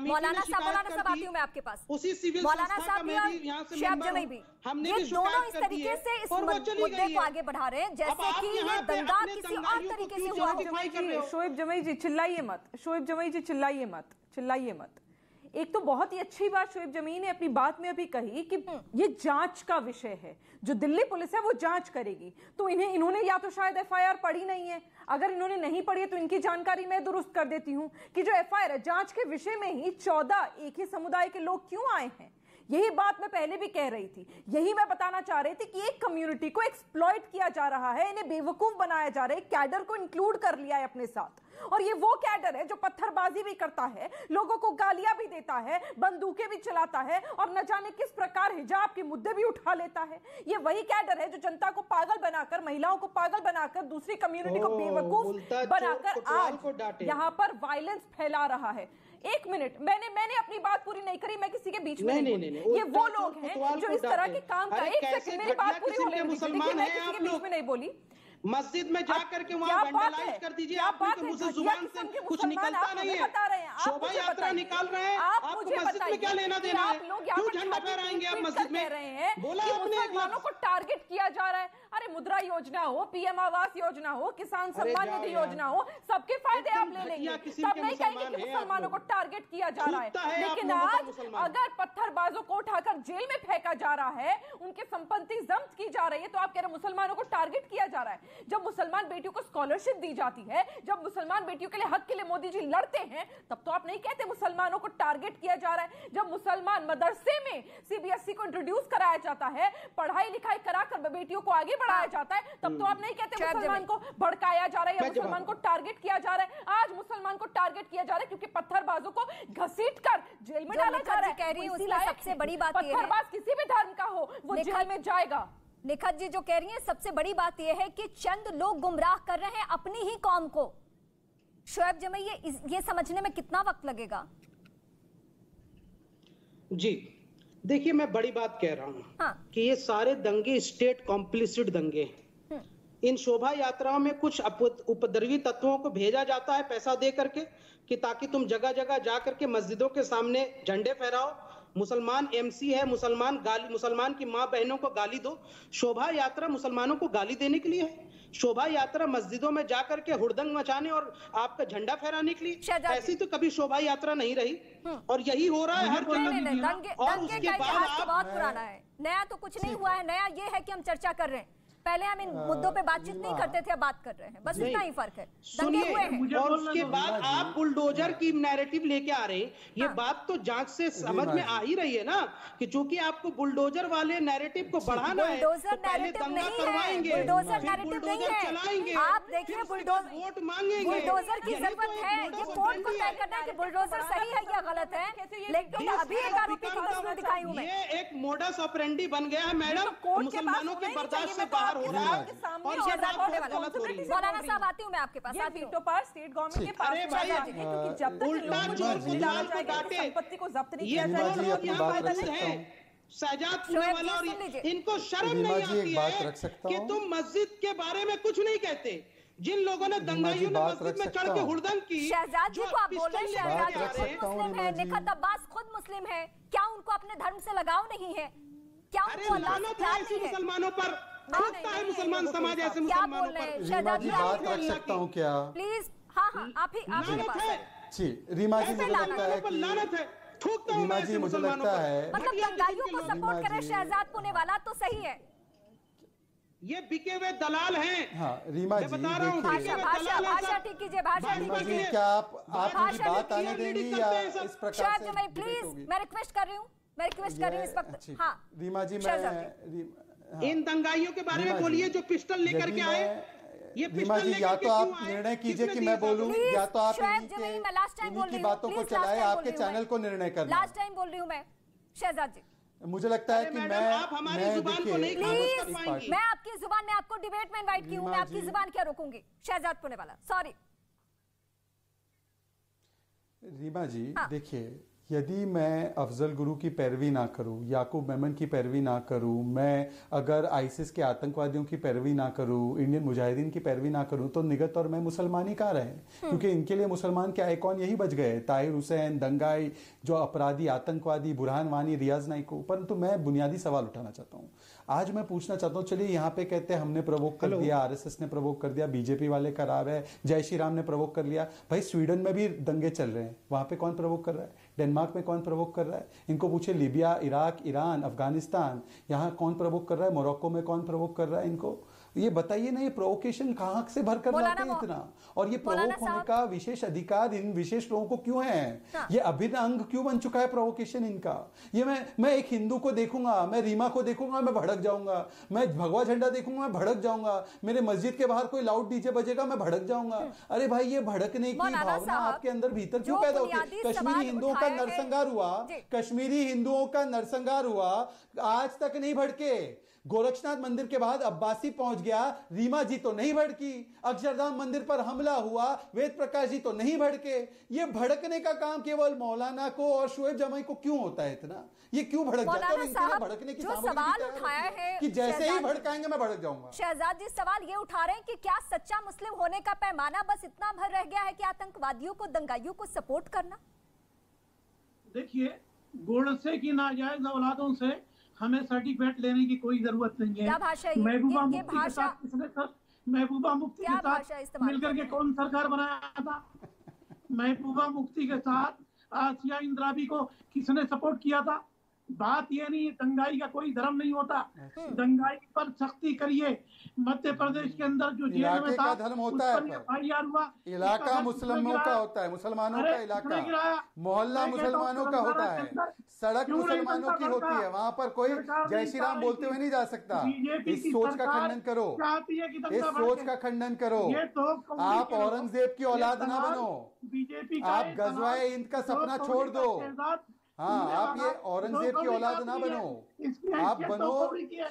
मौलाना साहब आती हूँ मैं आपके पास। उसी सिविल मौलाना संस्था का मैं भी यहाँ से मेंबर हूँ, हमने भी दोनों इस शिकायत कर दी तरीके है से इस और वो चली मुद्दे गई को है। आगे बढ़ा रहे हैं अब जैसे आप कि ये यहाँ पे दंगा अपने किसी और दंगाइयों को तरीके से क्यों हुआ। justify कर रहे हो? शोएब जमई जी चिल्लाइए मत, शोएब जमई जी चिल्लाइए मत, चिल्लाइए मत। एक तो बहुत ही अच्छी बात शोएब जमी ने अपनी बात में अभी कही कि ये जांच का विषय है, जो दिल्ली पुलिस है वो जांच करेगी। तो इन्होंने या तो शायद एफआईआर पढ़ी नहीं है, अगर इन्होंने नहीं पढ़ी है तो इनकी जानकारी मैं दुरुस्त कर देती हूं कि जो एफआईआर है जांच के विषय में ही 14 एक ही समुदाय के लोग क्यों आए हैं। यही बात मैं पहले भी कह रही थी, यही मैं बताना चाह रही थी कि एक कम्युनिटी को एक्सप्लॉइट किया जा रहा है, इन्हें बेवकूफ बनाया जा रहा है, कैडर को इंक्लूड कर लिया है अपने साथ। और ये वो कैडर है जो पत्थरबाजी भी करता है, लोगों को गालियां भी देता है, बंदूकें भी चलाता है और न जाने किस प्रकार हिजाब के मुद्दे भी उठा लेता है। ये वही कैडर है जो जनता को पागल बनाकर, महिलाओं को पागल बनाकर, दूसरी कम्युनिटी को बेवकूफ बनाकर आज यहां पर वायलेंस फैला रहा है। एक मिनट, मैंने अपनी बात पूरी नहीं करी, मैं किसी के बीच में नहीं। ये वो लोग हैं जो इस तरह के काम का, एक सेकंड मेरी बात पूरी होने दीजिए, मैं किसी के बीच में नहीं बोली। मस्जिद में जाकर के वहाँ वैंडलाइज कर दीजिए, आपके मुझे जुबान से कुछ निकलता नहीं है, शोभा यात्रा निकाल रहे हैं, आपको मस्जिद में क्या लेना देना है? क्यों झंडा फहराएंगे आप मस्जिद में? बोला आपने मुसलमानों को टारगेट किया जा रहा है। अरे मुद्रा योजना हो, पीएम आवास योजना हो, किसान सम्मान निधि योजना हो, सबके फायदे आप ले लेंगे, तब नहीं कहेंगे कि मुसलमानों को टारगेट किया जा रहा है। लेकिन आज अगर पत्थरबाजों को उठाकर जेल में फेंका जा रहा है, उनकी संपत्ति जब्त की जा रही है, तो आप कह रहे मुसलमानों को टारगेट किया जा रहा है। जब मुसलमान बेटियों को स्कॉलरशिप दी जाती है, जब मुसलमान बेटियों के लिए हक के लिए मोदी जी लड़ते हैं, तब तो आप नहीं कहते मुसलमानों को टारगेट किया जा रहा है। जब मुसलमान मदरसे में सीबीएसई को इंट्रोड्यूस कराया जाता है, पढ़ाई लिखाई कराकर बेटियों को आगे बढ़ाया जाता है, तब तो आप नहीं कहते मुसलमान को भड़काया जा रहा है या मुसलमान को टारगेट किया जा रहा है। आज मुसलमान को टारगेट किया जा रहा है क्योंकि पत्थरबाजों को घसीटकर जेल में डाला जा रहा है। कह रही हूं सबसे बड़ी बात पत्थरबाज किसी भी धर्म का हो वो जेल में जाएगा। निखत जी जो कह रही हैं सबसे बड़ी बात यह है कि चंद लोग गुमराह कर रहे हैं अपनी ही कौम को। शोएब जमई ये समझने में कितना वक्त लगेगा? जी देखिए, मैं बड़ी बात कह रहा हूं कि ये सारे दंगे स्टेट कॉम्प्लिसिट दंगे हैं। इन शोभा यात्राओं में कुछ उपद्रवी तत्वों को भेजा जाता है पैसा दे करके कि ताकि तुम जगह जगह जा करके मस्जिदों के सामने झंडे फहराओ, मुसलमान एमसी है, मुसलमान की माँ बहनों को गाली दो। शोभा यात्रा मुसलमानों को गाली देने के लिए है? शोभा यात्रा मस्जिदों में जाकर के हुड़दंग मचाने और आपका झंडा फहराने के लिए? ऐसी तो कभी शोभा यात्रा नहीं रही और यही हो रहा है हर जगह। और उसके बाद बहुत पुराना है, नया तो कुछ नहीं हुआ है। नया ये है कि हम चर्चा कर रहे हैं, पहले हम इन मुद्दों पे बातचीत नहीं करते थे, अब बात कर रहे हैं, बस इतना ही फर्क है। सुनिए, और उसके बाद आप बुलडोजर की नैरेटिव लेके आ रहे हैं। ये बात तो जांच से समझ में आ ही रही है ना कि चूंकि आपको बुलडोजर वाले नैरेटिव को बढ़ाना है तो पहले दंगा करवाएंगे, बुलडोजर चलाएंगे, आप देखिए वोट मांगेंगे। बुलडोजर की जरूरत है, ये कोर्ट को तय करना है कि बुलडोजर सही है या गलत है। लेकिन अभी एक आरोपी की तस्वीर दिखाई हूं मैं, ये एक मोडस ऑपरेंडी बन गया है मैडम, मुसलमानों के बर्दाश्त से बाहर हो रहा है। मौलाना साहब आती हूँ मैं आपके पास, स्टेट गवर्नमेंट के पास क्योंकि जब तक उल्टा चोर को लाल को डांटे, संपत्ति को जब्त नहीं ये किया दोनों है शहजाद पूनावाला और इनको शर्म नहीं आती है कि तुम मस्जिद के बारे में कुछ नहीं कहते। जिन लोगों ने दंगाइयों ने मस्जिद में चढ़ के हुड़दंग की, शहजाद जी को आप बोल रहे हैं शहजाद जी खुद मुस्लिम है, निखत अब्बास खुद मुस्लिम है, क्या उनको अपने धर्म से लगाव नहीं है? क्या उनको अल्लाह से प्यार नहीं है? मुसलमानों पर थूकता है मुसलमान समाज ऐसे मुसलमानों पर। रीमा जी बात रख सकता हूँ क्या प्लीज? हाँ आप ही जी रीमा जी मुझे लगता है कि रीमा जी मुझे लगता है मतलब दंगाइयों को सपोर्ट करे शहजाद पूनावाला तो सही है, ये बिके हुए दलाल हैं। हाँ रीमा जी बता रहा हूँ, भाषा ठीक कीजिए, भाषा ठीक कीजिए। क्या आप मुझे बात आने देंगी या इस प्रकार से? प्लीज मैं रिक्वेस्ट कर रही हूँ, इस वक्त। हाँ रीमा जी, मैं इन दंगाइयों के बारे में बोलिए जो पिस्टल लेकर के आए। ये रीमा जी या तो आप निर्णय कीजिए कि मैं बोलूं या तो आप इनकी बातों को चलाएं, आपके चैनल को निर्णय करना। लास्ट टाइम बोल रही हूँ मैं शहजाद जी। मुझे लगता है कि आप हमारी जुबान को नहीं खामोश कर पाएंगी। मैं आपकी जुबान में आपको डिबेट में इनवाइट की हूँ, मैं आपकी जुबान क्या रोकूंगी? शहजाद पूनावाला सॉरी। रीमा जी देखिए, यदि मैं अफजल गुरु की पैरवी ना करूं, याकूब मेमन की पैरवी ना करूं, मैं अगर आईसिस के आतंकवादियों की पैरवी ना करूं, इंडियन मुजाहिदीन की पैरवी ना करूं, तो निगत और मैं मुसलमान ही कहाँ रहे? क्योंकि इनके लिए मुसलमान के आइकॉन यही बच गए, ताहिर हुसैन, दंगाई, जो अपराधी आतंकवादी, बुरहान वानी, रियाज नाइक को। परंतु मैं बुनियादी सवाल उठाना चाहता हूँ। आज मैं पूछना चाहता हूँ, चलिए यहाँ पे कहते हैं हमने प्रवोक कर दिया, आरएसएस ने प्रवोक कर दिया, बीजेपी वाले खराब है, जय श्री राम ने प्रवोक कर लिया। भाई स्वीडन में भी दंगे चल रहे हैं, वहां पे कौन प्रवोक कर रहा है? डेनमार्क में कौन प्रवोक कर रहा है? इनको पूछे, लीबिया, इराक, ईरान, अफगानिस्तान, यहाँ कौन प्रवोक कर रहा है? मोरक्को में कौन प्रवोक कर रहा है? इनको ये बताइए ना, ये प्रोवोकेशन कहाँ से भर कर लाते हैं इतना? और ये प्रोवोक होने का विशेष अधिकार इन विशेष लोगों को क्यों है? ये अभिन्न अंग क्यों बन चुका है प्रोवोकेशन इनका? ये मैं एक हिंदू को देखूंगा, मैं रीमा को देखूंगा, मैं भड़क जाऊंगा, मैं भगवा झंडा देखूंगा, मैं भड़क जाऊंगा, मेरे मस्जिद के बाहर कोई लाउड डीजे बजेगा, मैं भड़क जाऊंगा। अरे भाई, ये भड़कने की भावना आपके अंदर भीतर क्यों पैदा होती है? कश्मीरी हिंदुओं का नरसंहार हुआ, कश्मीरी हिंदुओं का नरसंहार हुआ, आज तक नहीं भड़के। गोरक्षनाथ मंदिर के बाद अब्बासी पहुंच गया, रीमा जी तो नहीं भड़की। अक्षरधाम मंदिर पर हमला हुआ, वेद प्रकाश जी तो नहीं भड़के। ये भड़कने का काम केवल मौलाना को और शोएब जमाई को क्यों होता है इतना? ये क्यों भड़क जाता है? इनके भड़कने की सवाल उठाया है कि जैसे ही भड़काएंगे मैं भड़क जाऊंगा। शहजाद जी सवाल ये उठा रहे हैं कि क्या सच्चा मुस्लिम होने का पैमाना बस इतना भर रह गया है कि आतंकवादियों को, दंगाइयों को सपोर्ट करना? देखिए, गोडसे की नाजायज औलादों से हमें सर्टिफिकेट लेने की कोई जरूरत नहीं है। क्या भाषा है? महबूबा मुफ्ती के साथ किसने महबूबा मुफ्ती के साथ मिलकर के कौन सरकार बनाया था? महबूबा मुफ्ती के साथ आसिया इंद्राबी को किसने सपोर्ट किया था? बात ये नहीं, दंगाई का कोई धर्म नहीं होता। दंगाई पर सख्ती करिए। मध्य प्रदेश के अंदर जो जेल में था, धर्म होता है, एफआईआर हुआ, इलाका मुसलमानों का होता है, मुसलमानों का इलाका, मोहल्ला मुसलमानों का होता है, सड़क मुसलमानों की होती है, वहाँ पर कोई जय श्री राम बोलते हुए नहीं जा सकता। इस सोच का खंडन करो, इस सोच का खंडन करो। आप औरंगजेब की औलाद ना बनो, बीजेपी, आप गजवाए हिंद का सपना छोड़ दो। हाँ, आप ये औरंगजेब की औलाद ना बनो, आप बनो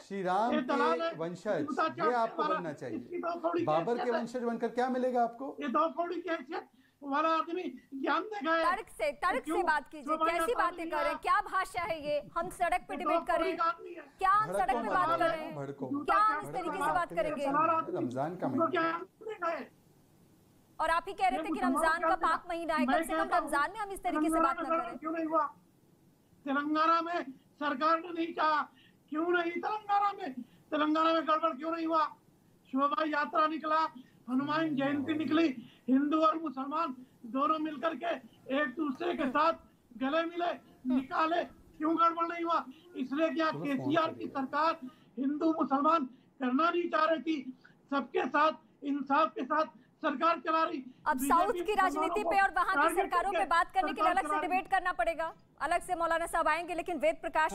श्री राम के वंशज। ये आपको बनना चाहिए। बाबर के वंशज बनकर क्या मिलेगा आपको? ये दो कौड़ी की हैसियत वाला आदमी ज्ञान देगा। तर्क से बात कीजिए, कैसी बातें कर रहे हैं? क्या भाषा है ये? हम सड़क पे डिबेट कर रहे हैं, क्या हम सड़क पे बात कर रहे हैं? क्या हम इस तरीके से बात करेंगे? रमजान का महीना, और आप ही कह रहे थे कि रमजान का पाक महीना है, कम से कम रमजान में हम इस तरीके से बात न करें। क्यों नहीं हुआ तेलंगाना में? सरकार ने नहीं कहा, क्यों नहीं? तेलंगाना में गड़बड़ क्यों नहीं हुआ? शोभा यात्रा निकला, हनुमान जयंती निकली, हिंदू और मुसलमान दोनों मिलकर के एक दूसरे के साथ गले मिले, निकाले, क्यों गड़बड़ नहीं हुआ? इसलिए क्या केसीआर की सरकार हिंदू मुसलमान करना नहीं चाह रही थी? सबके साथ, इंसाफ के साथ सरकार चला रही। अब साउथ की राजनीति पे और वहाँ की सरकारों पे बात करने के लिए अलग से डिबेट करना पड़ेगा। अलग से मौलाना साहब आएंगे, लेकिन वेद प्रकाश